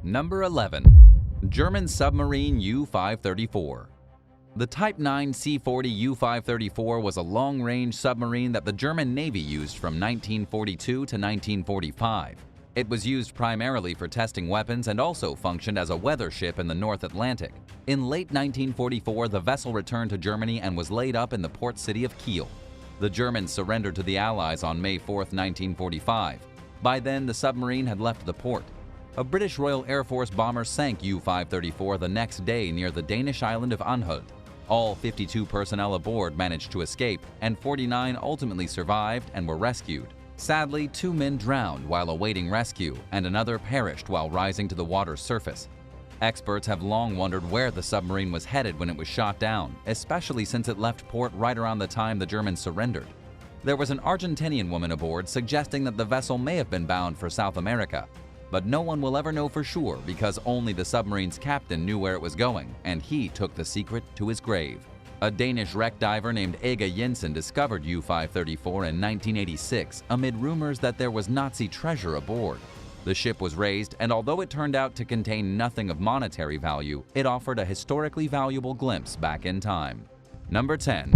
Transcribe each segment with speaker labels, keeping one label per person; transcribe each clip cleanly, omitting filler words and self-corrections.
Speaker 1: Number 11. German submarine U-534. The Type 9 C-40 U-534 was a long-range submarine that the German Navy used from 1942 to 1945. It was used primarily for testing weapons and also functioned as a weather ship in the North Atlantic. In late 1944, the vessel returned to Germany and was laid up in the port city of Kiel. The Germans surrendered to the Allies on May 4, 1945. By then, the submarine had left the port. A British Royal Air Force bomber sank U-534 the next day near the Danish island of Anholt. All 52 personnel aboard managed to escape, and 49 ultimately survived and were rescued. Sadly, 2 men drowned while awaiting rescue, and another perished while rising to the water's surface. Experts have long wondered where the submarine was headed when it was shot down, especially since it left port right around the time the Germans surrendered. There was an Argentinian woman aboard suggesting that the vessel may have been bound for South America, but no one will ever know for sure because only the submarine's captain knew where it was going, and he took the secret to his grave. A Danish wreck diver named Ege Jensen discovered U-534 in 1986 amid rumors that there was Nazi treasure aboard. The ship was raised, and although it turned out to contain nothing of monetary value, it offered a historically valuable glimpse back in time. Number 10.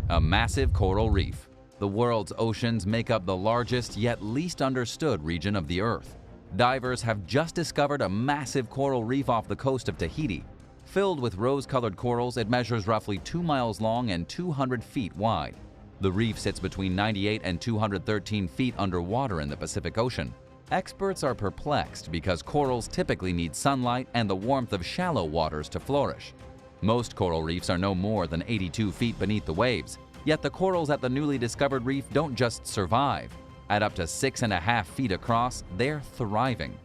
Speaker 1: A massive coral reef. The world's oceans make up the largest yet least understood region of the Earth. Divers have just discovered a massive coral reef off the coast of Tahiti. Filled with rose-colored corals, it measures roughly 2 miles long and 200 feet wide. The reef sits between 98 and 213 feet underwater in the Pacific Ocean. Experts are perplexed because corals typically need sunlight and the warmth of shallow waters to flourish. Most coral reefs are no more than 82 feet beneath the waves, yet the corals at the newly discovered reef don't just survive. At up to 6.5 feet across, they're thriving.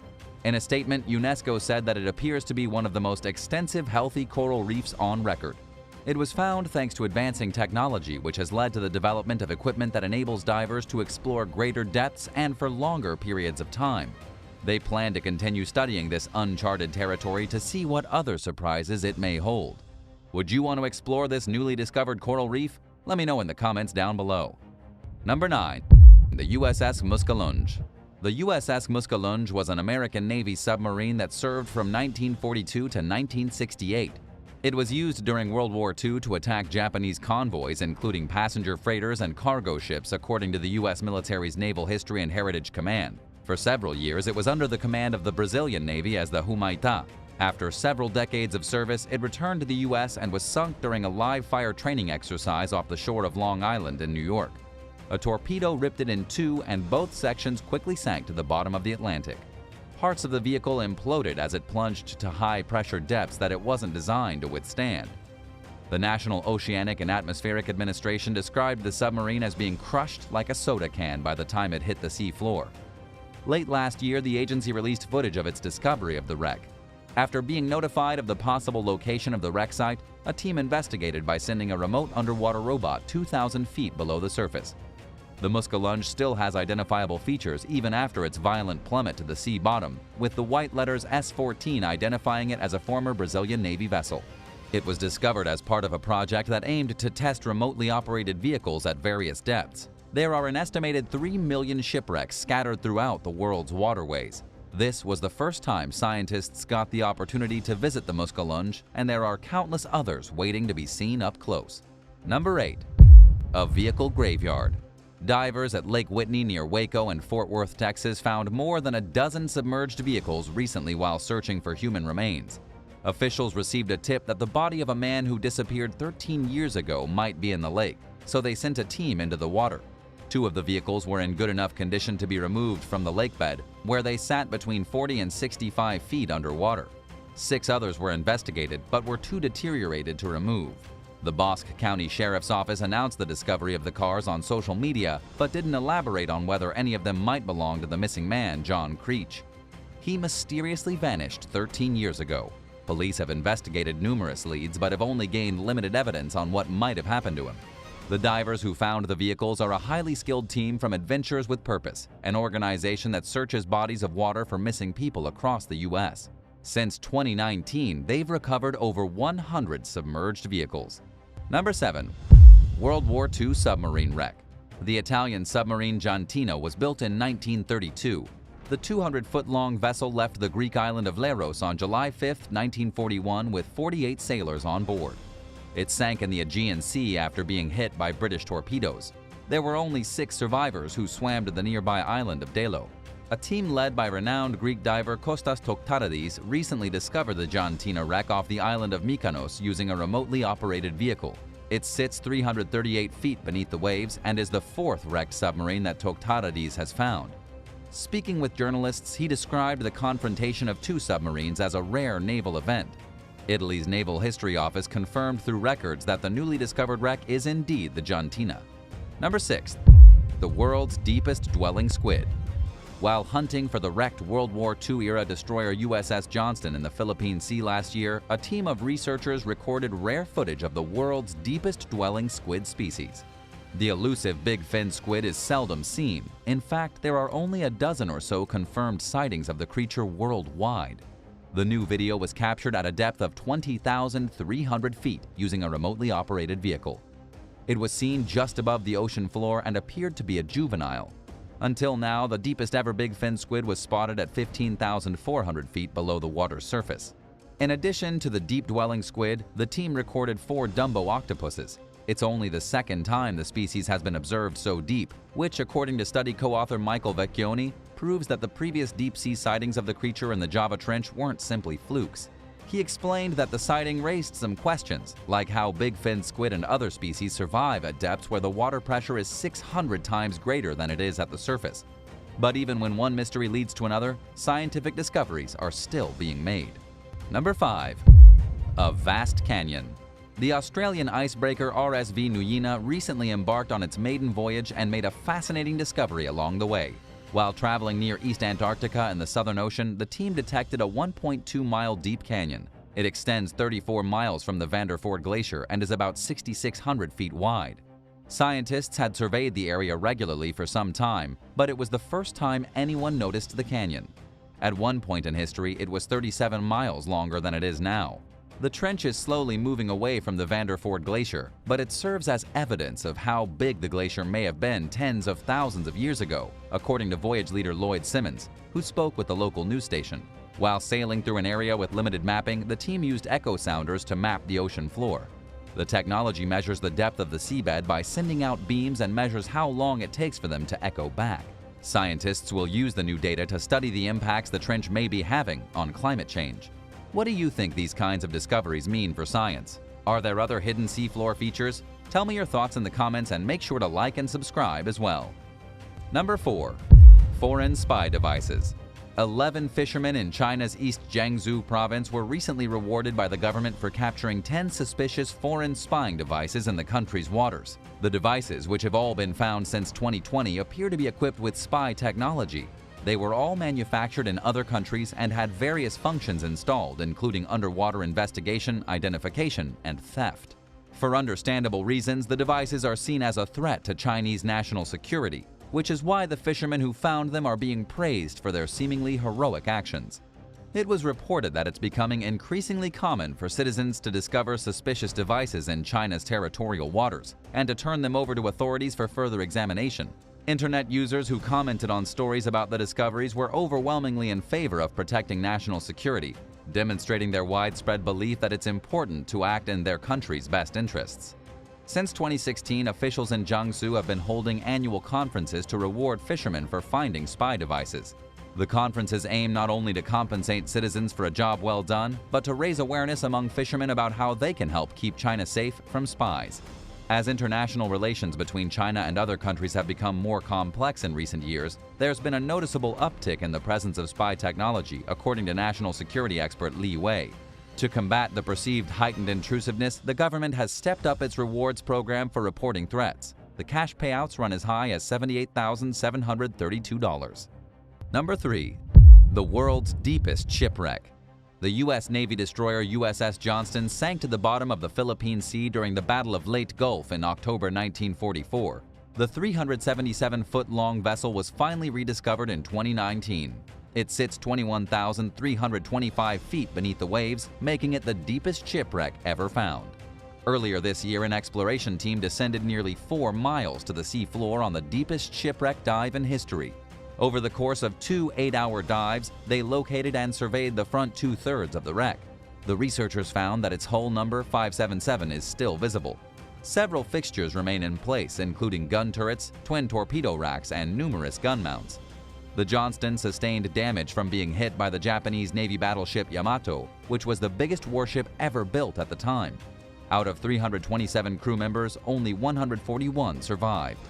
Speaker 1: In a statement, UNESCO said that it appears to be one of the most extensive healthy coral reefs on record. It was found thanks to advancing technology, which has led to the development of equipment that enables divers to explore greater depths and for longer periods of time. They plan to continue studying this uncharted territory to see what other surprises it may hold. Would you want to explore this newly discovered coral reef? Let me know in the comments down below. Number 9. The USS Muskal L. The USS Muskal L was an American Navy submarine that served from 1942 to 1968. It was used during World War II to attack Japanese convoys, including passenger freighters and cargo ships, according to the U.S. military's Naval History and Heritage Command. For several years, it was under the command of the Brazilian Navy as the Humaitá. After several decades of service, it returned to the U.S. and was sunk during a live-fire training exercise off the shore of Long Island in New York. A torpedo ripped it in two, and both sections quickly sank to the bottom of the Atlantic. Parts of the vehicle imploded as it plunged to high-pressure depths that it wasn't designed to withstand. The National Oceanic and Atmospheric Administration described the submarine as being crushed like a soda can by the time it hit the sea floor. Late last year, the agency released footage of its discovery of the wreck. After being notified of the possible location of the wreck site, a team investigated by sending a remote underwater robot 2,000 feet below the surface. The Muskal L still has identifiable features even after its violent plummet to the sea bottom, with the white letters S-14 identifying it as a former Brazilian Navy vessel. It was discovered as part of a project that aimed to test remotely operated vehicles at various depths. There are an estimated 3 million shipwrecks scattered throughout the world's waterways. This was the first time scientists got the opportunity to visit the Muskal L, and there are countless others waiting to be seen up close. Number 8. A vehicle graveyard. Divers at Lake Whitney near Waco and Fort Worth, Texas found more than a dozen submerged vehicles recently while searching for human remains. Officials received a tip that the body of a man who disappeared 13 years ago might be in the lake, so they sent a team into the water. 2 of the vehicles were in good enough condition to be removed from the lakebed, where they sat between 40 and 65 feet underwater. 6 others were investigated, but were too deteriorated to remove. The Bosque County Sheriff's Office announced the discovery of the cars on social media, but didn't elaborate on whether any of them might belong to the missing man, John Creech. He mysteriously vanished 13 years ago. Police have investigated numerous leads, but have only gained limited evidence on what might have happened to him. The divers who found the vehicles are a highly skilled team from Adventures with Purpose, an organization that searches bodies of water for missing people across the U.S. Since 2019, they've recovered over 100 submerged vehicles. Number 7. World War II submarine wreck. The Italian submarine Giantino was built in 1932. The 200-foot-long vessel left the Greek island of Leros on July 5, 1941 with 48 sailors on board. It sank in the Aegean Sea after being hit by British torpedoes. There were only 6 survivors who swam to the nearby island of Delo. A team led by renowned Greek diver Kostas Toktaridis recently discovered the Jantina wreck off the island of Mykonos using a remotely operated vehicle. It sits 338 feet beneath the waves and is the 4th wrecked submarine that Toktaridis has found. Speaking with journalists, he described the confrontation of 2 submarines as a rare naval event. Italy's Naval History Office confirmed through records that the newly discovered wreck is indeed the Jantina. Number 6. The world's deepest dwelling squid. While hunting for the wrecked World War II-era destroyer USS Johnston in the Philippine Sea last year, a team of researchers recorded rare footage of the world's deepest dwelling squid species. The elusive big-fin squid is seldom seen. In fact, there are only a dozen or so confirmed sightings of the creature worldwide. The new video was captured at a depth of 20,300 feet using a remotely operated vehicle. It was seen just above the ocean floor and appeared to be a juvenile. Until now, the deepest ever big-fin squid was spotted at 15,400 feet below the water's surface. In addition to the deep-dwelling squid, the team recorded 4 Dumbo octopuses. It's only the 2nd time the species has been observed so deep, which, according to study co-author Michael Vecchioni, proves that the previous deep-sea sightings of the creature in the Java Trench weren't simply flukes. He explained that the sighting raised some questions, like how big-fin squid and other species survive at depths where the water pressure is 600 times greater than it is at the surface. But even when one mystery leads to another, scientific discoveries are still being made. Number 5. A vast canyon. The Australian icebreaker RSV Nuyina recently embarked on its maiden voyage and made a fascinating discovery along the way. While traveling near East Antarctica in the Southern Ocean, the team detected a 1.2-mile deep canyon. It extends 34 miles from the Vanderford Glacier and is about 6,600 feet wide. Scientists had surveyed the area regularly for some time, but it was the first time anyone noticed the canyon. At one point in history, it was 37 miles longer than it is now. The trench is slowly moving away from the Vanderford Glacier, but it serves as evidence of how big the glacier may have been tens of thousands of years ago, according to voyage leader Lloyd Simmons, who spoke with the local news station. While sailing through an area with limited mapping, the team used echo sounders to map the ocean floor. The technology measures the depth of the seabed by sending out beams and measures how long it takes for them to echo back. Scientists will use the new data to study the impacts the trench may be having on climate change. What do you think these kinds of discoveries mean for science? Are there other hidden seafloor features? Tell me your thoughts in the comments and make sure to like and subscribe as well. Number 4. Foreign spy devices. 11 fishermen in China's East Jiangsu province were recently rewarded by the government for capturing 10 suspicious foreign spying devices in the country's waters. The devices, which have all been found since 2020, appear to be equipped with spy technology. They were all manufactured in other countries and had various functions installed, including underwater investigation, identification, and theft. For understandable reasons, the devices are seen as a threat to Chinese national security, which is why the fishermen who found them are being praised for their seemingly heroic actions. It was reported that it's becoming increasingly common for citizens to discover suspicious devices in China's territorial waters and to turn them over to authorities for further examination. Internet users who commented on stories about the discoveries were overwhelmingly in favor of protecting national security, demonstrating their widespread belief that it's important to act in their country's best interests. Since 2016, officials in Jiangsu have been holding annual conferences to reward fishermen for finding spy devices. The conferences aim not only to compensate citizens for a job well done, but to raise awareness among fishermen about how they can help keep China safe from spies. As international relations between China and other countries have become more complex in recent years, there's been a noticeable uptick in the presence of spy technology, according to national security expert Li Wei. To combat the perceived heightened intrusiveness, the government has stepped up its rewards program for reporting threats. The cash payouts run as high as $78,732. Number 3. The world's deepest shipwreck. The U.S. Navy destroyer USS Johnston sank to the bottom of the Philippine Sea during the Battle of Leyte Gulf in October 1944. The 377-foot-long vessel was finally rediscovered in 2019. It sits 21,325 feet beneath the waves, making it the deepest shipwreck ever found. Earlier this year, an exploration team descended nearly 4 miles to the sea floor on the deepest shipwreck dive in history. Over the course of 2 8-hour dives, they located and surveyed the front 2/3 of the wreck. The researchers found that its hull number 577 is still visible. Several fixtures remain in place, including gun turrets, twin torpedo racks, and numerous gun mounts. The Johnston sustained damage from being hit by the Japanese Navy battleship Yamato, which was the biggest warship ever built at the time. Out of 327 crew members, only 141 survived.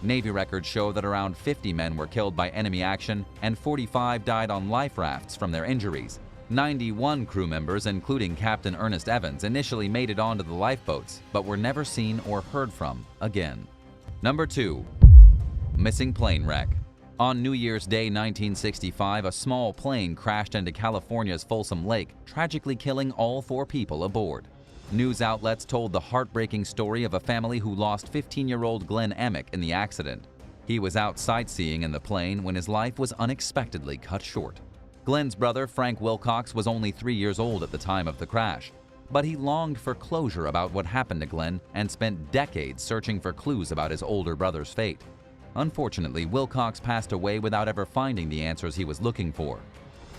Speaker 1: Navy records show that around 50 men were killed by enemy action and 45 died on life rafts from their injuries. 91 crew members, including Captain Ernest Evans, initially made it onto the lifeboats, but were never seen or heard from again. Number 2. Missing plane wreck. On New Year's Day 1965, a small plane crashed into California's Folsom Lake, tragically killing all 4 people aboard. News outlets told the heartbreaking story of a family who lost 15-year-old Glenn Emick in the accident. He was out sightseeing in the plane when his life was unexpectedly cut short. Glenn's brother, Frank Wilcox, was only 3 years old at the time of the crash, but he longed for closure about what happened to Glenn and spent decades searching for clues about his older brother's fate. Unfortunately, Wilcox passed away without ever finding the answers he was looking for.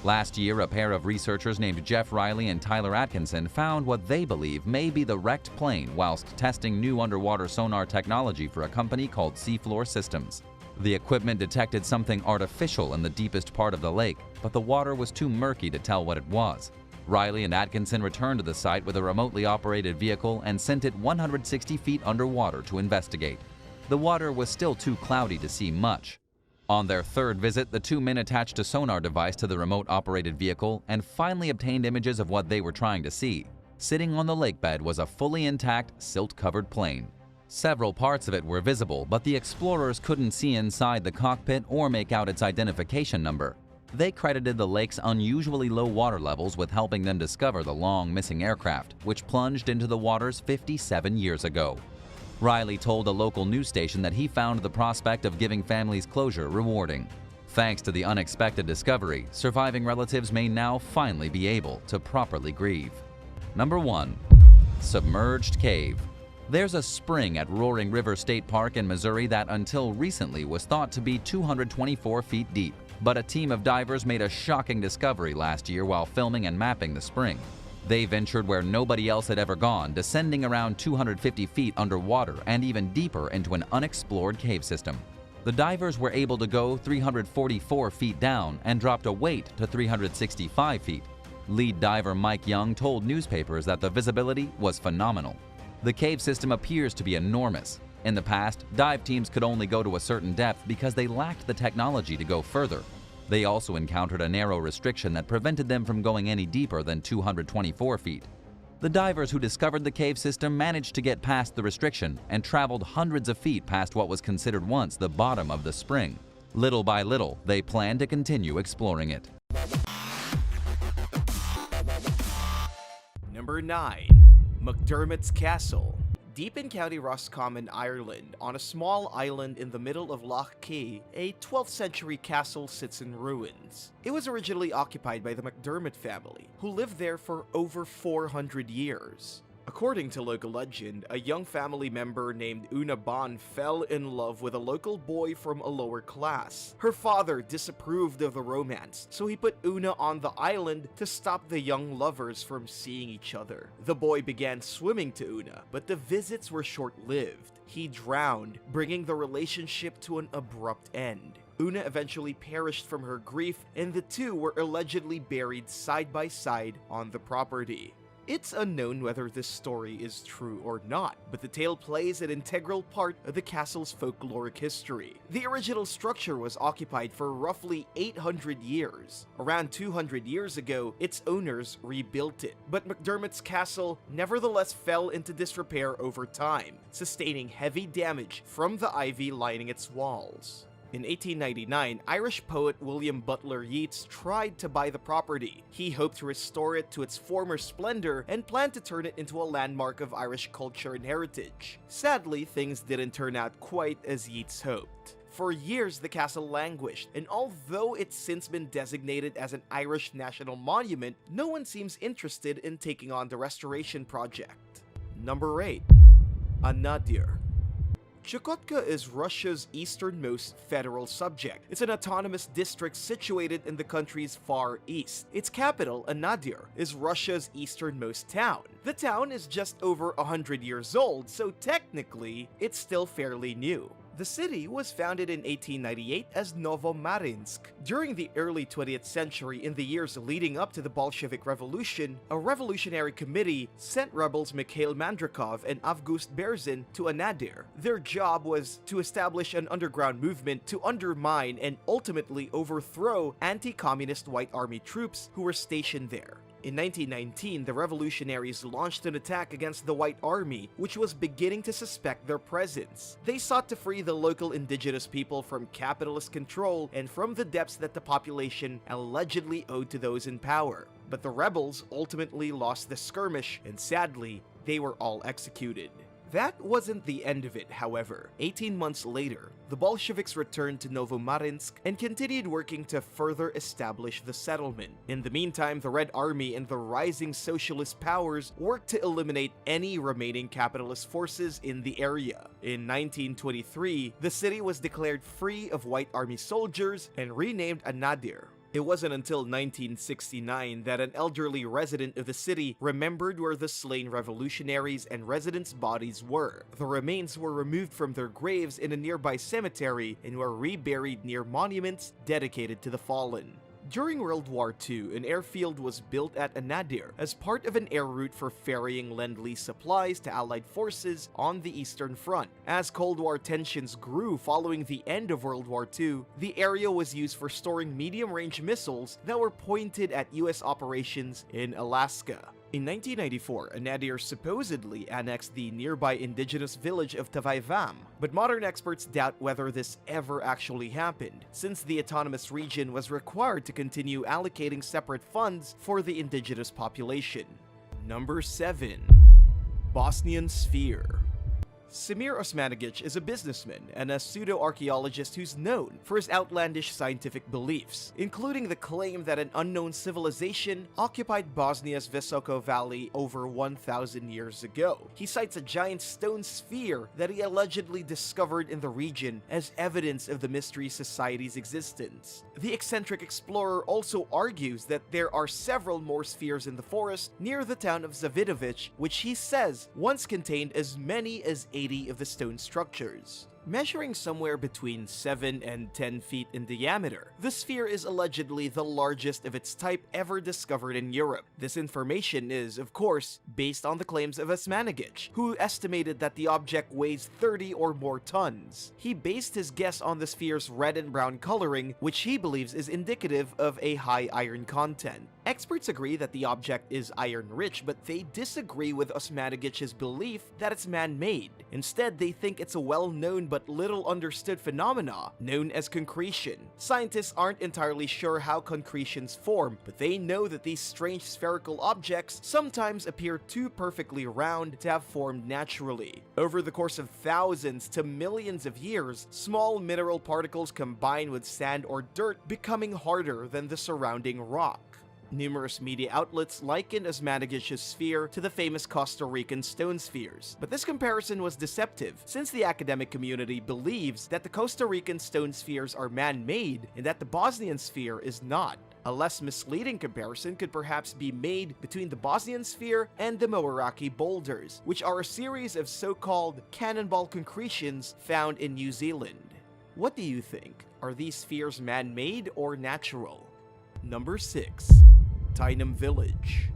Speaker 1: Last year, a pair of researchers named Jeff Riley and Tyler Atkinson found what they believe may be the wrecked plane whilst testing new underwater sonar technology for a company called Seafloor Systems. The equipment detected something artificial in the deepest part of the lake, but the water was too murky to tell what it was. Riley and Atkinson returned to the site with a remotely operated vehicle and sent it 160 feet underwater to investigate. The water was still too cloudy to see much. On their third visit, the 2 men attached a sonar device to the remote-operated vehicle and finally obtained images of what they were trying to see. Sitting on the lakebed was a fully intact, silt-covered plane. Several parts of it were visible, but the explorers couldn't see inside the cockpit or make out its identification number. They credited the lake's unusually low water levels with helping them discover the long-missing aircraft, which plunged into the waters 57 years ago. Riley told a local news station that he found the prospect of giving families closure rewarding. Thanks to the unexpected discovery, surviving relatives may now finally be able to properly grieve. Number 1. Submerged cave. There's a spring at Roaring River State Park in Missouri that until recently was thought to be 224 feet deep, but a team of divers made a shocking discovery last year while filming and mapping the spring. They ventured where nobody else had ever gone, descending around 250 feet underwater and even deeper into an unexplored cave system. The divers were able to go 344 feet down and dropped a weight to 365 feet. Lead diver Mike Young told newspapers that the visibility was phenomenal. The cave system appears to be enormous. In the past, dive teams could only go to a certain depth because they lacked the technology to go further. They also encountered a narrow restriction that prevented them from going any deeper than 224 feet. The divers who discovered the cave system managed to get past the restriction and traveled hundreds of feet past what was considered once the bottom of the spring. Little by little, they plan to continue exploring it.
Speaker 2: Number 9. McDermotts Castle. Deep in County Roscommon, Ireland, on a small island in the middle of Lough Key, a 12th century castle sits in ruins. It was originally occupied by the McDermott family, who lived there for over 400 years. According to local legend, a young family member named Una Bon fell in love with a local boy from a lower class. Her father disapproved of the romance, so he put Una on the island to stop the young lovers from seeing each other. The boy began swimming to Una, but the visits were short-lived. He drowned, bringing the relationship to an abrupt end. Una eventually perished from her grief, and the two were allegedly buried side by side on the property. It's unknown whether this story is true or not, but the tale plays an integral part of the castle's folkloric history. The original structure was occupied for roughly 800 years. Around 200 years ago, its owners rebuilt it, but McDermott's Castle nevertheless fell into disrepair over time, sustaining heavy damage from the ivy lining its walls. In 1899, Irish poet William Butler Yeats tried to buy the property. He hoped to restore it to its former splendor and planned to turn it into a landmark of Irish culture and heritage. Sadly, things didn't turn out quite as Yeats hoped. For years, the castle languished, and although it's since been designated as an Irish national monument, no one seems interested in taking on the restoration project. Number 8. Anadir. Chukotka is Russia's easternmost federal subject. It's an autonomous district situated in the country's far east. Its capital, Anadir, is Russia's easternmost town. The town is just over 100 years old, so technically, it's still fairly new. The city was founded in 1898 as Novomarinsk. During the early 20th century, in the years leading up to the Bolshevik Revolution, a revolutionary committee sent rebels Mikhail Mandrakov and Avgust Berzin to Anadir. Their job was to establish an underground movement to undermine and ultimately overthrow anti-communist White Army troops who were stationed there. In 1919, the revolutionaries launched an attack against the White Army, which was beginning to suspect their presence. They sought to free the local indigenous people from capitalist control and from the debts that the population allegedly owed to those in power. But the rebels ultimately lost the skirmish, and sadly, they were all executed. That wasn't the end of it, however. 18 months later, the Bolsheviks returned to Novomarinsk and continued working to further establish the settlement. In the meantime, the Red Army and the rising socialist powers worked to eliminate any remaining capitalist forces in the area. In 1923, the city was declared free of White Army soldiers and renamed Anadir. It wasn't until 1969 that an elderly resident of the city remembered where the slain revolutionaries and residents' bodies were. The remains were removed from their graves in a nearby cemetery and were reburied near monuments dedicated to the fallen. During World War II, an airfield was built at Anadir as part of an air route for ferrying Lend-Lease supplies to Allied forces on the Eastern Front. As Cold War tensions grew following the end of World War II, the area was used for storing medium-range missiles that were pointed at US operations in Alaska. In 1994, Anadir supposedly annexed the nearby indigenous village of Tavaivam, but modern experts doubt whether this ever actually happened, since the autonomous region was required to continue allocating separate funds for the indigenous population. Number 7. Bosnian Sphere. Semir Osmanagic is a businessman and a pseudo-archaeologist who's known for his outlandish scientific beliefs, including the claim that an unknown civilization occupied Bosnia's Visoko Valley over 1,000 years ago. He cites a giant stone sphere that he allegedly discovered in the region as evidence of the Mystery Society's existence. The eccentric explorer also argues that there are several more spheres in the forest near the town of Zavidovic, which he says once contained as many as 80 of the stone structures. Measuring somewhere between 7 and 10 feet in diameter, the sphere is allegedly the largest of its type ever discovered in Europe. This information is, of course, based on the claims of Osmanagic, who estimated that the object weighs 30 or more tons. He based his guess on the sphere's red and brown coloring, which he believes is indicative of a high iron content. Experts agree that the object is iron-rich, but they disagree with Osmanagic's belief that it's man-made. Instead, they think it's a well-known but little understood phenomena known as concretion. Scientists aren't entirely sure how concretions form, but they know that these strange spherical objects sometimes appear too perfectly round to have formed naturally. Over the course of thousands to millions of years, small mineral particles combine with sand or dirt, becoming harder than the surrounding rock. Numerous media outlets liken Osmanagic's sphere to the famous Costa Rican stone spheres, but this comparison was deceptive, since the academic community believes that the Costa Rican stone spheres are man-made and that the Bosnian sphere is not. A less misleading comparison could perhaps be made between the Bosnian sphere and the Moeraki boulders, which are a series of so-called cannonball concretions found in New Zealand. What do you think? Are these spheres man-made or natural? Number 6. Tinam Village.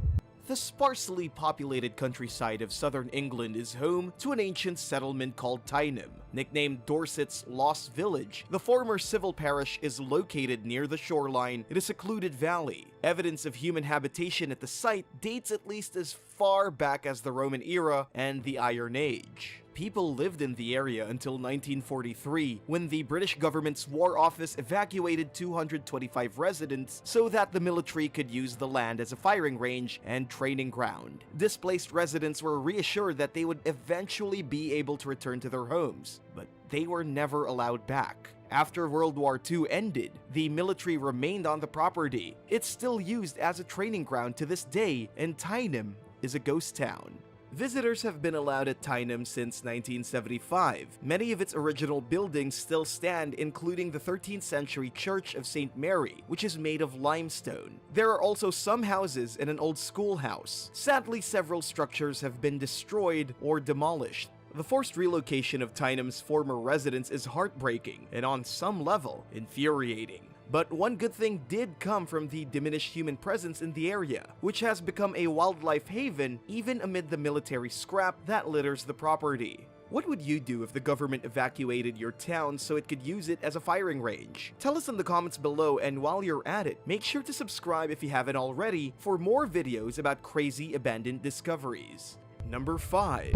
Speaker 2: The sparsely populated countryside of southern England is home to an ancient settlement called Tinam. Nicknamed Dorset's Lost Village, the former civil parish is located near the shoreline in a secluded valley. Evidence of human habitation at the site dates at least as far back as the Roman era and the Iron Age. People lived in the area until 1943, when the British government's War Office evacuated 225 residents so that the military could use the land as a firing range and training ground. Displaced residents were reassured that they would eventually be able to return to their homes, but they were never allowed back. After World War II ended, the military remained on the property. It's still used as a training ground to this day, and Tinam is a ghost town. Visitors have been allowed at Tinam since 1975. Many of its original buildings still stand, including the 13th century Church of St. Mary, which is made of limestone. There are also some houses and an old schoolhouse. Sadly, several structures have been destroyed or demolished. The forced relocation of Tinam's former residents is heartbreaking and on some level infuriating. But one good thing did come from the diminished human presence in the area, which has become a wildlife haven even amid the military scrap that litters the property. What would you do if the government evacuated your town so it could use it as a firing range? Tell us in the comments below, and while you're at it, make sure to subscribe if you haven't already for more videos about crazy abandoned discoveries. Number 5.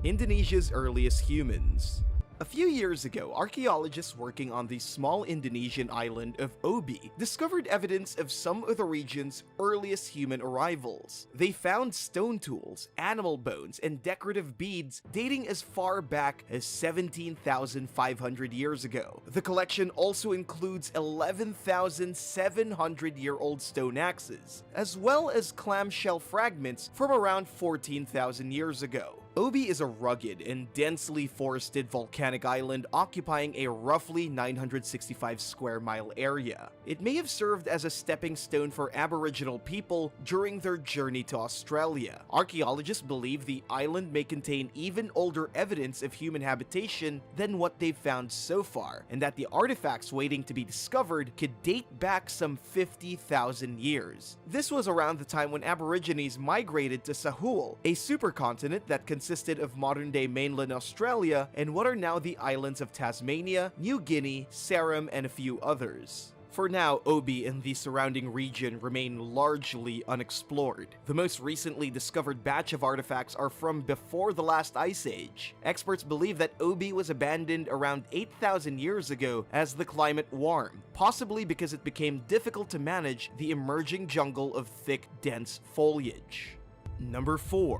Speaker 2: Indonesia's earliest humans. A few years ago, archaeologists working on the small Indonesian island of Obi discovered evidence of some of the region's earliest human arrivals. They found stone tools, animal bones, and decorative beads dating as far back as 17,500 years ago. The collection also includes 11,700-year-old stone axes, as well as clamshell fragments from around 14,000 years ago. Obi is a rugged and densely forested volcanic island occupying a roughly 965 square mile area. It may have served as a stepping stone for Aboriginal people during their journey to Australia. Archaeologists believe the island may contain even older evidence of human habitation than what they've found so far, and that the artifacts waiting to be discovered could date back some 50,000 years. This was around the time when Aborigines migrated to Sahul, a supercontinent that consisted of modern-day mainland Australia and what are now the islands of Tasmania, New Guinea, Seram, and a few others. For now, Obi and the surrounding region remain largely unexplored. The most recently discovered batch of artifacts are from before the last ice age. Experts believe that Obi was abandoned around 8,000 years ago as the climate warmed, possibly because it became difficult to manage the emerging jungle of thick, dense foliage. Number 4.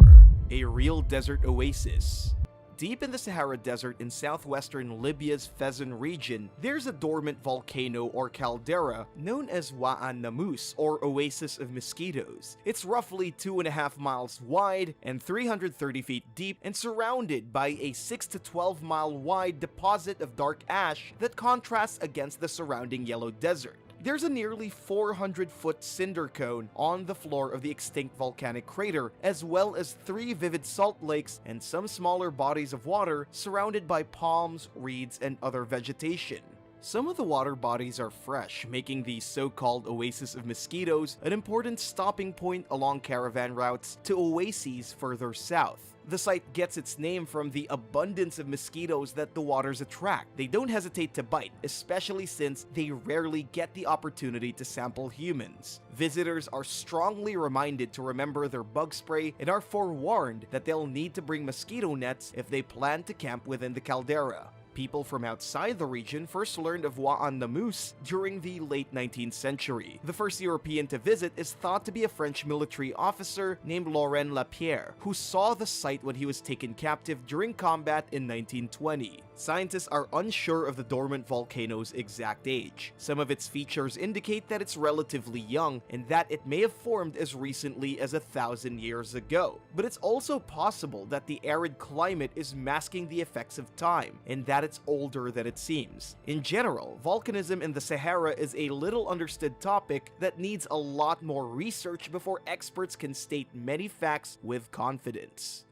Speaker 2: A real desert oasis. Deep in the Sahara Desert in southwestern Libya's Fezzan region, there's a dormant volcano or caldera known as Wa'an Namus, or Oasis of Mosquitoes. It's roughly 2.5 miles wide and 330 feet deep and surrounded by a 6 to 12 mile wide deposit of dark ash that contrasts against the surrounding yellow desert. There's a nearly 400-foot cinder cone on the floor of the extinct volcanic crater, as well as 3 vivid salt lakes and some smaller bodies of water surrounded by palms, reeds, and other vegetation. Some of the water bodies are fresh, making the so-called Oasis of Mosquitoes an important stopping point along caravan routes to oases further south. The site gets its name from the abundance of mosquitoes that the waters attract. They don't hesitate to bite, especially since they rarely get the opportunity to sample humans. Visitors are strongly reminded to remember their bug spray and are forewarned that they'll need to bring mosquito nets if they plan to camp within the caldera. People from outside the region first learned of Wa'an Namus during the late 19th century. The first European to visit is thought to be a French military officer named Laurent Lapierre, who saw the site when he was taken captive during combat in 1920. Scientists are unsure of the dormant volcano's exact age. Some of its features indicate that it's relatively young and that it may have formed as recently as 1,000 years ago. But it's also possible that the arid climate is masking the effects of time, and that it's older than it seems. In general, volcanism in the Sahara is a little understood topic that needs a lot more research before experts can state many facts with confidence.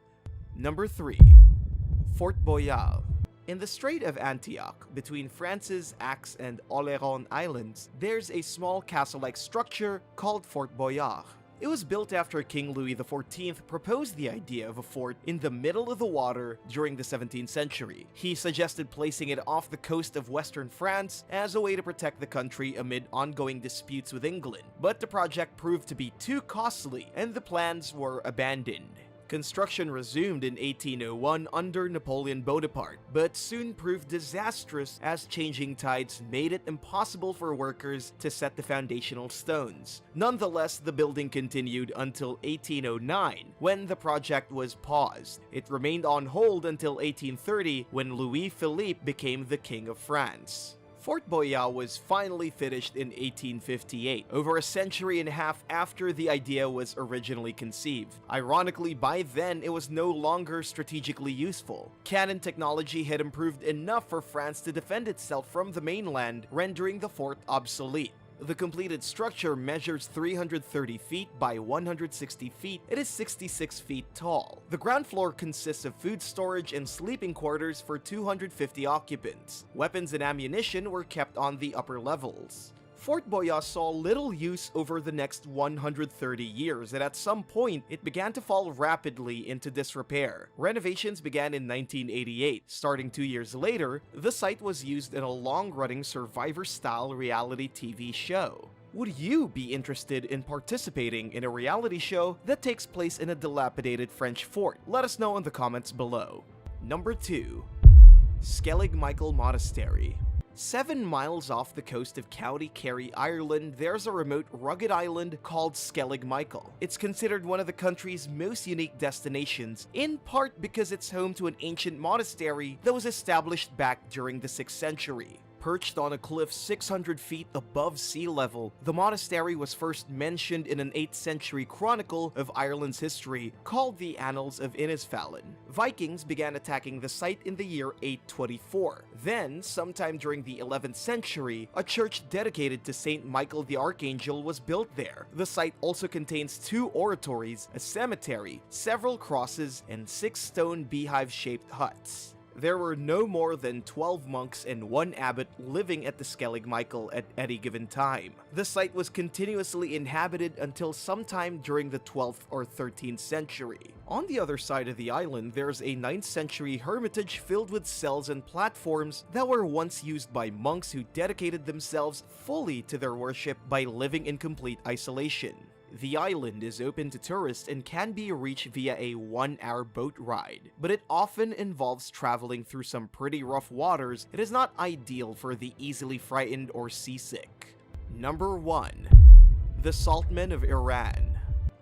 Speaker 2: Number 3. Fort Boal. In the Strait of Antioch, between France's Axe and Oléron Islands, there's a small castle-like structure called Fort Boal. It was built after King Louis XIV proposed the idea of a fort in the middle of the water during the 17th century. He suggested placing it off the coast of western France as a way to protect the country amid ongoing disputes with England, but the project proved to be too costly and the plans were abandoned. Construction resumed in 1801 under Napoleon Bonaparte, but soon proved disastrous as changing tides made it impossible for workers to set the foundational stones. Nonetheless, the building continued until 1809, when the project was paused. It remained on hold until 1830, when Louis Philippe became the King of France. Fort Boal was finally finished in 1858, over a century and a half after the idea was originally conceived. Ironically, by then it was no longer strategically useful. Cannon technology had improved enough for France to defend itself from the mainland, rendering the fort obsolete. The completed structure measures 330 feet by 160 feet. It is 66 feet tall. The ground floor consists of food storage and sleeping quarters for 250 occupants. Weapons and ammunition were kept on the upper levels. Fort Boal saw little use over the next 130 years, and at some point, it began to fall rapidly into disrepair. Renovations began in 1988. Starting 2 years later, the site was used in a long-running Survivor-style reality TV show. Would you be interested in participating in a reality show that takes place in a dilapidated French fort? Let us know in the comments below. Number 2. Skellig Monastery. 7 miles off the coast of County Kerry, Ireland, there's a remote, rugged island called Skellig. It's considered one of the country's most unique destinations, in part because it's home to an ancient monastery that was established back during the 6th century. Perched on a cliff 600 feet above sea level, the monastery was first mentioned in an 8th century chronicle of Ireland's history called the Annals of Innisfallen. Vikings began attacking the site in the year 824. Then, sometime during the 11th century, a church dedicated to Saint Michael the Archangel was built there. The site also contains 2 oratories, a cemetery, several crosses, and 6 stone beehive-shaped huts. There were no more than 12 monks and 1 abbot living at the Skellig at any given time. The site was continuously inhabited until sometime during the 12th or 13th century. On the other side of the island, there's a 9th century hermitage filled with cells and platforms that were once used by monks who dedicated themselves fully to their worship by living in complete isolation. The island is open to tourists and can be reached via a 1-hour boat ride, but it often involves traveling through some pretty rough waters. It is not ideal for the easily frightened or seasick. Number 1. The Saltman of Iran.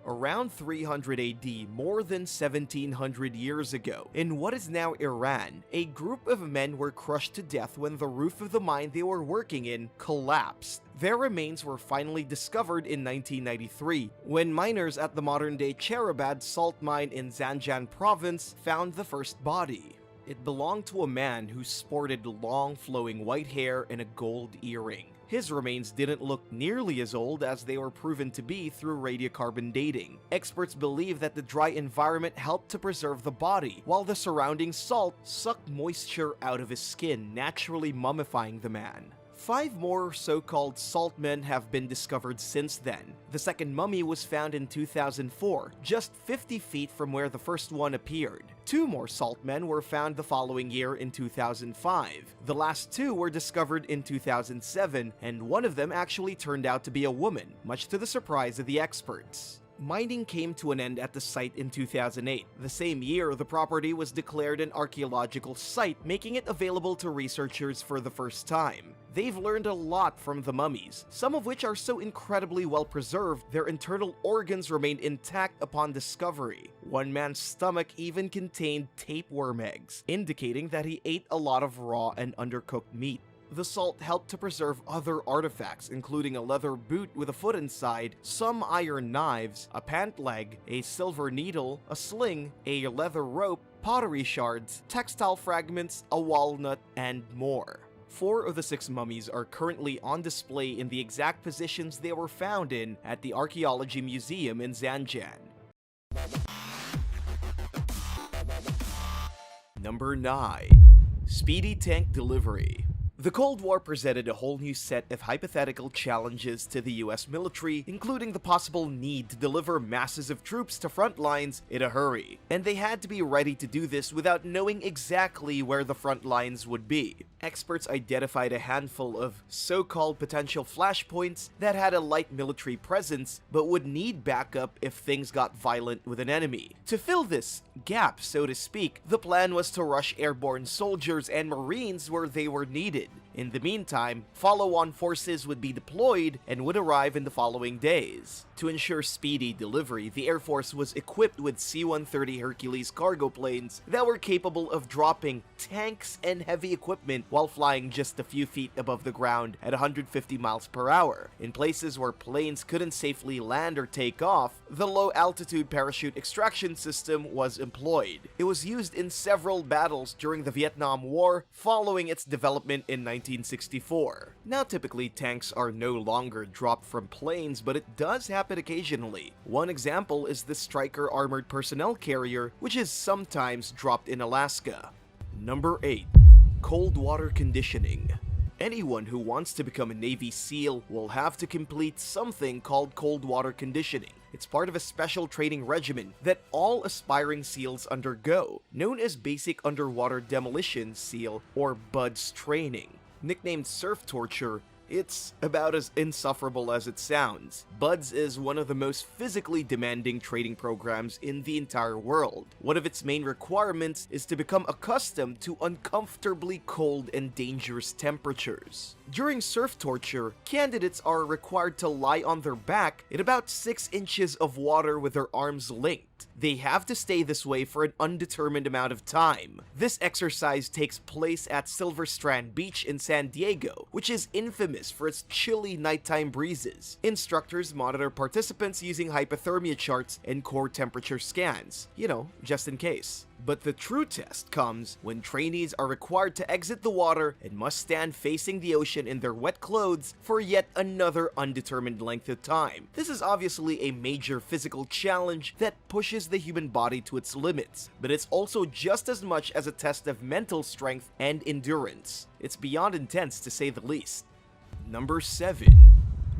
Speaker 2: Around 300 AD, more than 1700 years ago, in what is now Iran, a group of men were crushed to death when the roof of the mine they were working in collapsed. Their remains were finally discovered in 1993, when miners at the modern-day Cherabad salt mine in Zanjan province found the first body. It belonged to a man who sported long flowing white hair and a gold earring. His remains didn't look nearly as old as they were proven to be through radiocarbon dating. Experts believe that the dry environment helped to preserve the body, while the surrounding salt sucked moisture out of his skin, naturally mummifying the man. 5 more so-called saltmen have been discovered since then. The second mummy was found in 2004, just 50 feet from where the first one appeared. 2 more saltmen were found the following year in 2005. The last 2 were discovered in 2007, and one of them actually turned out to be a woman, much to the surprise of the experts. Mining came to an end at the site in 2008. The same year, the property was declared an archaeological site, making it available to researchers for the first time. They've learned a lot from the mummies, some of which are so incredibly well preserved, their internal organs remained intact upon discovery. One man's stomach even contained tapeworm eggs, indicating that he ate a lot of raw and undercooked meat. The salt helped to preserve other artifacts, including a leather boot with a foot inside, some iron knives, a pant leg, a silver needle, a sling, a leather rope, pottery shards, textile fragments, a walnut, and more. 4 of the 6 mummies are currently on display in the exact positions they were found in at the Archaeology Museum in Zanjan. Number 9. Speedy tank delivery. The Cold War presented a whole new set of hypothetical challenges to the US military, including the possible need to deliver masses of troops to front lines in a hurry. And they had to be ready to do this without knowing exactly where the front lines would be. Experts identified a handful of so-called potential flashpoints that had a light military presence but would need backup if things got violent with an enemy. To fill this gap, so to speak, the plan was to rush airborne soldiers and Marines where they were needed. In the meantime, follow-on forces would be deployed and would arrive in the following days. To ensure speedy delivery, the Air Force was equipped with C-130 Hercules cargo planes that were capable of dropping tanks and heavy equipment while flying just a few feet above the ground at 150 miles per hour. In places where planes couldn't safely land or take off, the low-altitude parachute extraction system was employed. It was used in several battles during the Vietnam War following its development in 1964. Now, typically, tanks are no longer dropped from planes, but it does happen occasionally. One example is the Stryker Armored Personnel Carrier, which is sometimes dropped in Alaska. Number 8. Cold water conditioning. Anyone who wants to become a Navy SEAL will have to complete something called cold water conditioning. It's part of a special training regimen that all aspiring SEALs undergo, known as Basic Underwater Demolition SEAL or BUDS training. Nicknamed surf torture, it's about as insufferable as it sounds. BUDS is one of the most physically demanding training programs in the entire world. One of its main requirements is to become accustomed to uncomfortably cold and dangerous temperatures. During surf torture, candidates are required to lie on their back in about 6 inches of water with their arms linked. They have to stay this way for an undetermined amount of time. This exercise takes place at Silver Strand Beach in San Diego, which is infamous for its chilly nighttime breezes. Instructors monitor participants using hypothermia charts and core temperature scans, just in case. But the true test comes when trainees are required to exit the water and must stand facing the ocean in their wet clothes for yet another undetermined length of time. This is obviously a major physical challenge that pushes the human body to its limits, but it's also just as much as a test of mental strength and endurance. It's beyond intense to say the least. Number 7.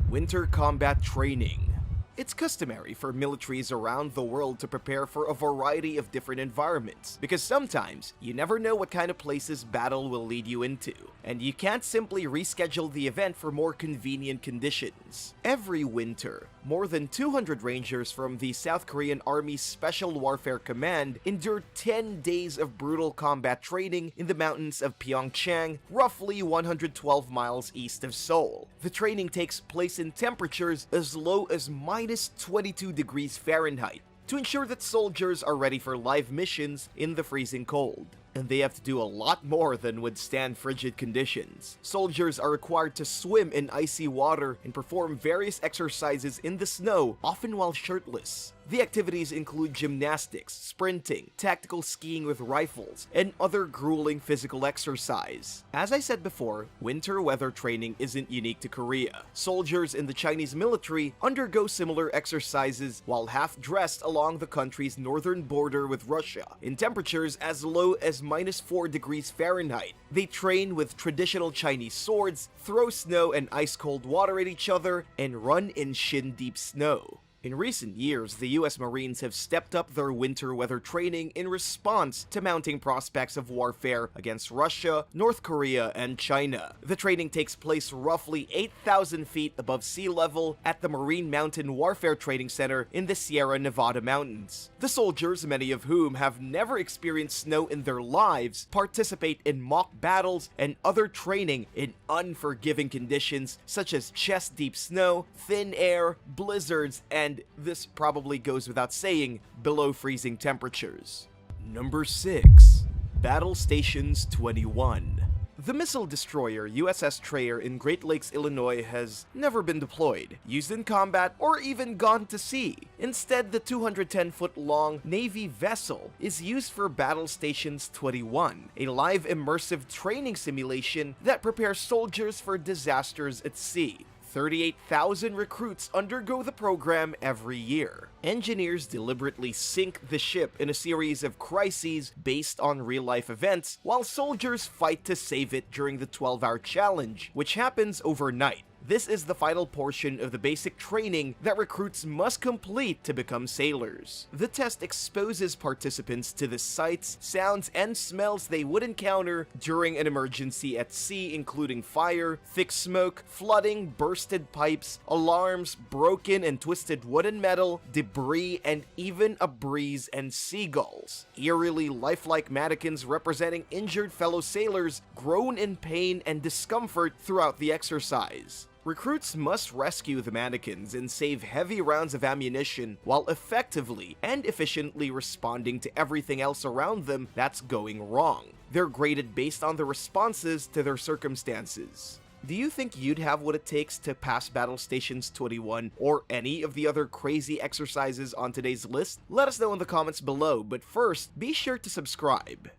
Speaker 2: Winter combat training. It's customary for militaries around the world to prepare for a variety of different environments, because sometimes you never know what kind of places battle will lead you into, and you can't simply reschedule the event for more convenient conditions. Every winter, more than 200 Rangers from the South Korean Army's Special Warfare Command endure 10 days of brutal combat training in the mountains of Pyeongchang, roughly 112 miles east of Seoul. The training takes place in temperatures as low as -22 degrees Fahrenheit to ensure that soldiers are ready for live missions in the freezing cold. And they have to do a lot more than withstand frigid conditions. Soldiers are required to swim in icy water and perform various exercises in the snow, often while shirtless. The activities include gymnastics, sprinting, tactical skiing with rifles, and other grueling physical exercise. As I said before, winter weather training isn't unique to Korea. Soldiers in the Chinese military undergo similar exercises while half-dressed along the country's northern border with Russia, in temperatures as low as -4 degrees Fahrenheit. They train with traditional Chinese swords, throw snow and ice-cold water at each other, and run in shin-deep snow. In recent years, the US Marines have stepped up their winter weather training in response to mounting prospects of warfare against Russia, North Korea, and China. The training takes place roughly 8,000 feet above sea level at the Marine Mountain Warfare Training Center in the Sierra Nevada mountains. The soldiers, many of whom have never experienced snow in their lives, participate in mock battles and other training in unforgiving conditions such as chest-deep snow, thin air, blizzards, and this probably goes without saying, below freezing temperatures. Number 6. Battle Stations 21. The missile destroyer USS Traer in Great Lakes, Illinois has never been deployed, used in combat, or even gone to sea. Instead, the 210-foot-long Navy vessel is used for Battle Stations 21, a live immersive training simulation that prepares soldiers for disasters at sea. 38,000 recruits undergo the program every year. Engineers deliberately sink the ship in a series of crises based on real-life events, while soldiers fight to save it during the 12-hour challenge, which happens overnight. This is the final portion of the basic training that recruits must complete to become sailors. The test exposes participants to the sights, sounds, and smells they would encounter during an emergency at sea, including fire, thick smoke, flooding, bursted pipes, alarms, broken and twisted wood and metal, debris, and even a breeze and seagulls. Eerily lifelike mannequins representing injured fellow sailors groan in pain and discomfort throughout the exercise. Recruits must rescue the mannequins and save heavy rounds of ammunition while effectively and efficiently responding to everything else around them that's going wrong. They're graded based on the responses to their circumstances. Do you think you'd have what it takes to pass Battle Stations 21 or any of the other crazy exercises on today's list? Let us know in the comments below, but first, be sure to subscribe.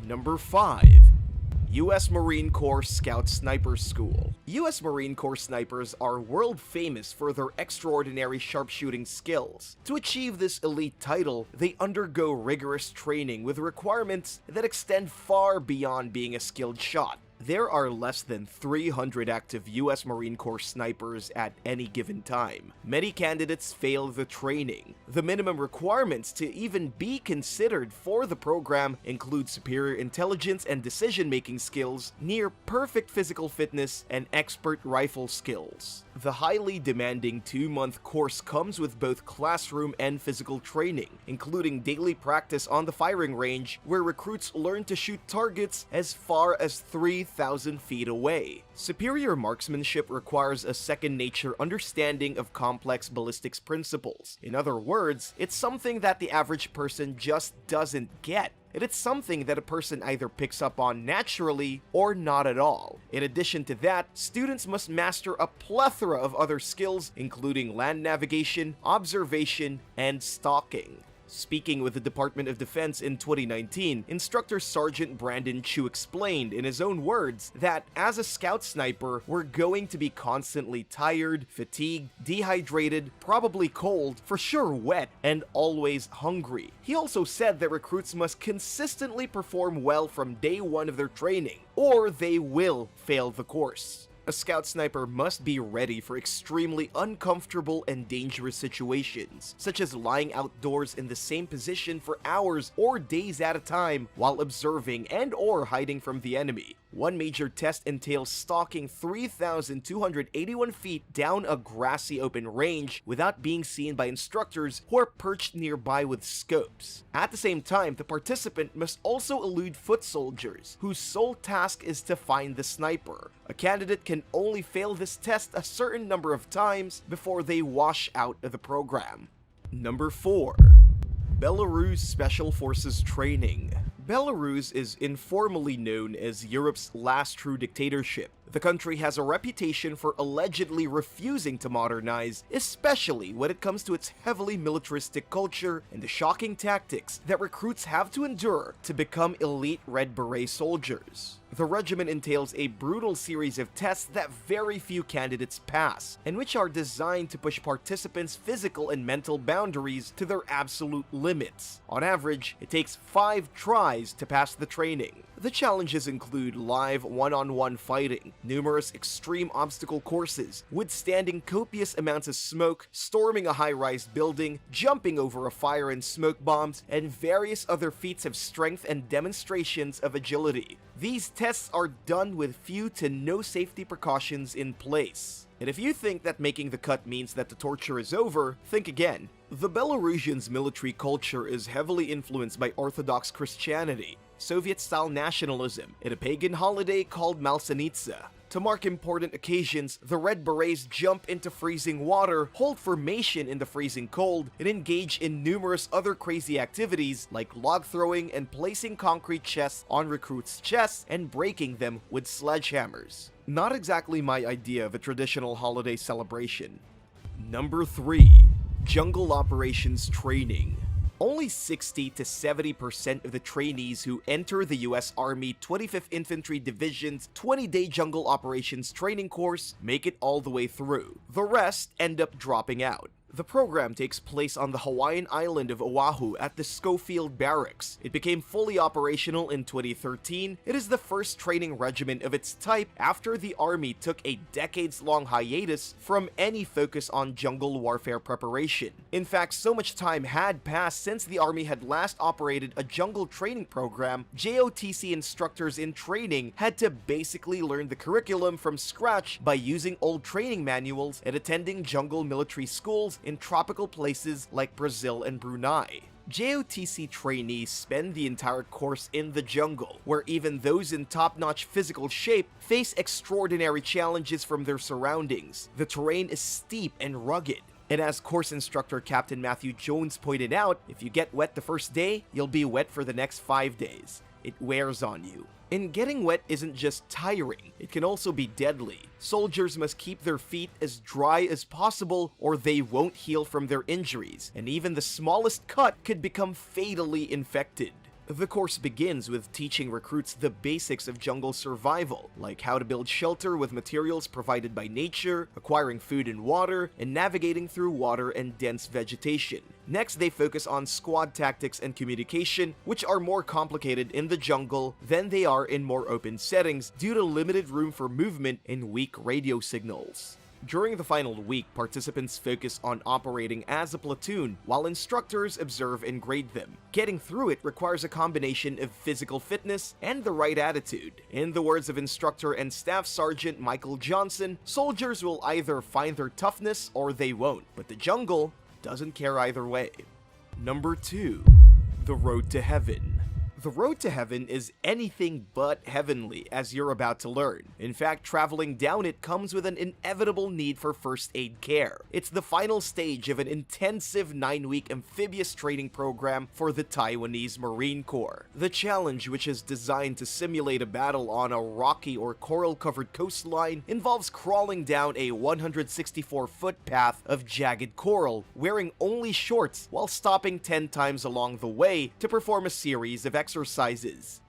Speaker 2: Number 5. U.S. Marine Corps Scout Sniper School. U.S. Marine Corps snipers are world famous for their extraordinary sharpshooting skills. To achieve this elite title, they undergo rigorous training with requirements that extend far beyond being a skilled shot. There are less than 300 active U.S. Marine Corps snipers at any given time. Many candidates fail the training. The minimum requirements to even be considered for the program include superior intelligence and decision-making skills, near perfect physical fitness, and expert rifle skills. The highly demanding 2-month course comes with both classroom and physical training, including daily practice on the firing range, where recruits learn to shoot targets as far as 3,000 feet away. Superior marksmanship requires a second-nature understanding of complex ballistics principles. In other words, it's something that the average person just doesn't get. It's something that a person either picks up on naturally or not at all. In addition to that, students must master a plethora of other skills, including land navigation, observation, and stalking. Speaking with the Department of Defense in 2019, Instructor Sergeant Brandon Chu explained in his own words that as a scout sniper, we're going to be constantly tired, fatigued, dehydrated, probably cold, for sure wet, and always hungry. He also said that recruits must consistently perform well from day one of their training, or they will fail the course. A scout sniper must be ready for extremely uncomfortable and dangerous situations, such as lying outdoors in the same position for hours or days at a time while observing and/or hiding from the enemy. One major test entails stalking 3,281 feet down a grassy open range without being seen by instructors who are perched nearby with scopes. At the same time, the participant must also elude foot soldiers, whose sole task is to find the sniper. A candidate can only fail this test a certain number of times before they wash out of the program. Number 4. Belarus Special Forces Training. Belarus is informally known as Europe's last true dictatorship. The country has a reputation for allegedly refusing to modernize, especially when it comes to its heavily militaristic culture and the shocking tactics that recruits have to endure to become elite Red Beret soldiers. The regimen entails a brutal series of tests that very few candidates pass, and which are designed to push participants' physical and mental boundaries to their absolute limits. On average, it takes 5 tries to pass the training. The challenges include live one-on-one fighting, numerous extreme obstacle courses, withstanding copious amounts of smoke, storming a high-rise building, jumping over a fire and smoke bombs, and various other feats of strength and demonstrations of agility. These tests are done with few to no safety precautions in place. And if you think that making the cut means that the torture is over, think again. The Belarusians' military culture is heavily influenced by Orthodox Christianity, Soviet-style nationalism, and a pagan holiday called Malsenitsa. To mark important occasions, the Red Berets jump into freezing water, hold formation in the freezing cold, and engage in numerous other crazy activities like log throwing and placing concrete chests on recruits' chests and breaking them with sledgehammers. Not exactly my idea of a traditional holiday celebration. Number 3. Jungle Operations Training. Only 60 to 70% of the trainees who enter the US Army 25th Infantry Division's 20-day jungle operations training course make it all the way through. The rest end up dropping out. The program takes place on the Hawaiian island of Oahu at the Schofield Barracks. It became fully operational in 2013. It is the first training regiment of its type after the Army took a decades-long hiatus from any focus on jungle warfare preparation. In fact, so much time had passed since the Army had last operated a jungle training program, JOTC instructors in training had to basically learn the curriculum from scratch by using old training manuals and attending jungle military schools in tropical places like Brazil and Brunei. JOTC trainees spend the entire course in the jungle, where even those in top-notch physical shape face extraordinary challenges from their surroundings. The terrain is steep and rugged, and as course instructor Captain Matthew Jones pointed out, if you get wet the first day, you'll be wet for the next 5 days. It wears on you. And getting wet isn't just tiring, it can also be deadly. Soldiers must keep their feet as dry as possible or they won't heal from their injuries, and even the smallest cut could become fatally infected. The course begins with teaching recruits the basics of jungle survival, like how to build shelter with materials provided by nature, acquiring food and water, and navigating through water and dense vegetation. Next, they focus on squad tactics and communication, which are more complicated in the jungle than they are in more open settings due to limited room for movement and weak radio signals. During the final week, participants focus on operating as a platoon, while instructors observe and grade them. Getting through it requires a combination of physical fitness and the right attitude. In the words of instructor and staff sergeant Michael Johnson, soldiers will either find their toughness or they won't, but the jungle doesn't care either way. Number 2. The Road to Heaven. The road to heaven is anything but heavenly, as you're about to learn. In fact, traveling down it comes with an inevitable need for first aid care. It's the final stage of an intensive 9-week amphibious training program for the Taiwanese Marine Corps. The challenge, which is designed to simulate a battle on a rocky or coral-covered coastline, involves crawling down a 164-foot path of jagged coral, wearing only shorts while stopping 10 times along the way to perform a series of exercises.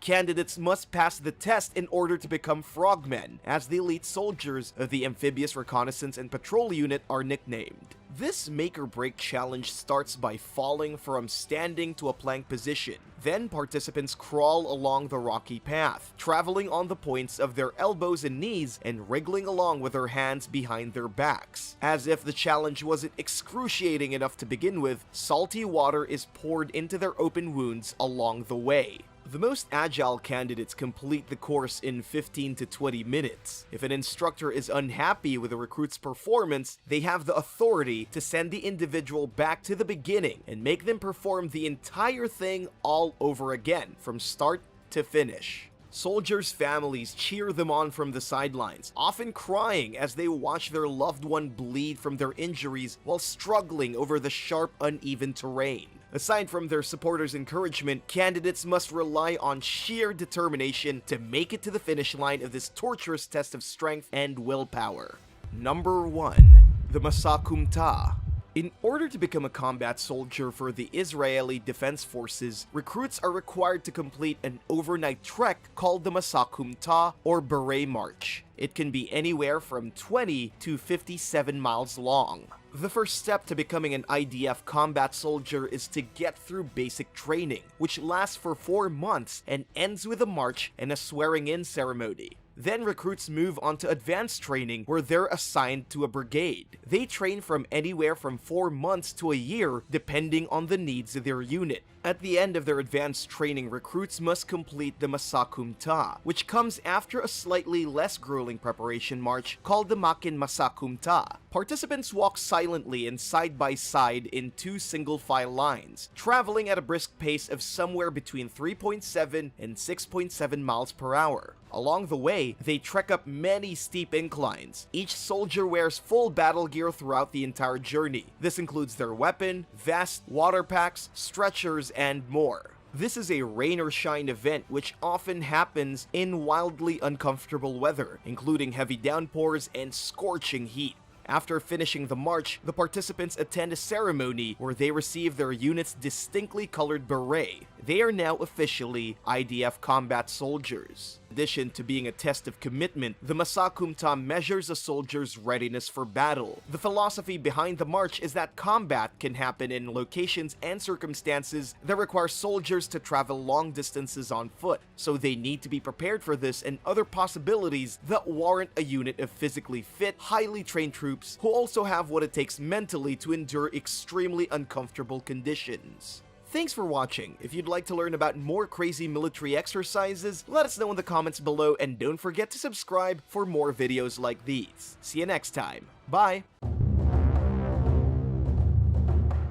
Speaker 2: Candidates must pass the test in order to become frogmen, as the elite soldiers of the Amphibious Reconnaissance and Patrol Unit are nicknamed. This make-or-break challenge starts by falling from standing to a plank position. Then participants crawl along the rocky path, traveling on the points of their elbows and knees and wriggling along with their hands behind their backs. As if the challenge wasn't excruciating enough to begin with, salty water is poured into their open wounds along the way. The most agile candidates complete the course in 15 to 20 minutes. If an instructor is unhappy with a recruit's performance, they have the authority to send the individual back to the beginning and make them perform the entire thing all over again, from start to finish. Soldiers' families cheer them on from the sidelines, often crying as they watch their loved one bleed from their injuries while struggling over the sharp, uneven terrain. Aside from their supporters' encouragement, candidates must rely on sheer determination to make it to the finish line of this torturous test of strength and willpower. Number 1. The Masak Kumta. In order to become a combat soldier for the Israeli Defense Forces, recruits are required to complete an overnight trek called the Masak Kumta or Beret March. It can be anywhere from 20 to 57 miles long. The first step to becoming an IDF combat soldier is to get through basic training, which lasts for 4 months and ends with a march and a swearing-in ceremony. Then recruits move on to advanced training, where they're assigned to a brigade. They train from anywhere from 4 months to a year, depending on the needs of their unit. At the end of their advanced training, recruits must complete the Masak Kumta, which comes after a slightly less grueling preparation march called the Makin Masak Kumta. Participants walk silently and side by side in 2 single-file lines, traveling at a brisk pace of somewhere between 3.7 and 6.7 miles per hour. Along the way, they trek up many steep inclines. Each soldier wears full battle gear throughout the entire journey. This includes their weapon, vest, water packs, stretchers, and more. This is a rain or shine event which often happens in wildly uncomfortable weather, including heavy downpours and scorching heat. After finishing the march, the participants attend a ceremony where they receive their unit's distinctly colored beret. They are now officially IDF combat soldiers. In addition to being a test of commitment, the Masak Kumta measures a soldier's readiness for battle. The philosophy behind the march is that combat can happen in locations and circumstances that require soldiers to travel long distances on foot, so they need to be prepared for this and other possibilities that warrant a unit of physically fit, highly trained troops who also have what it takes mentally to endure extremely uncomfortable conditions. Thanks for watching. If you'd like to learn about more crazy military exercises, let us know in the comments below, and don't forget to subscribe for more videos like these. See you next time. Bye!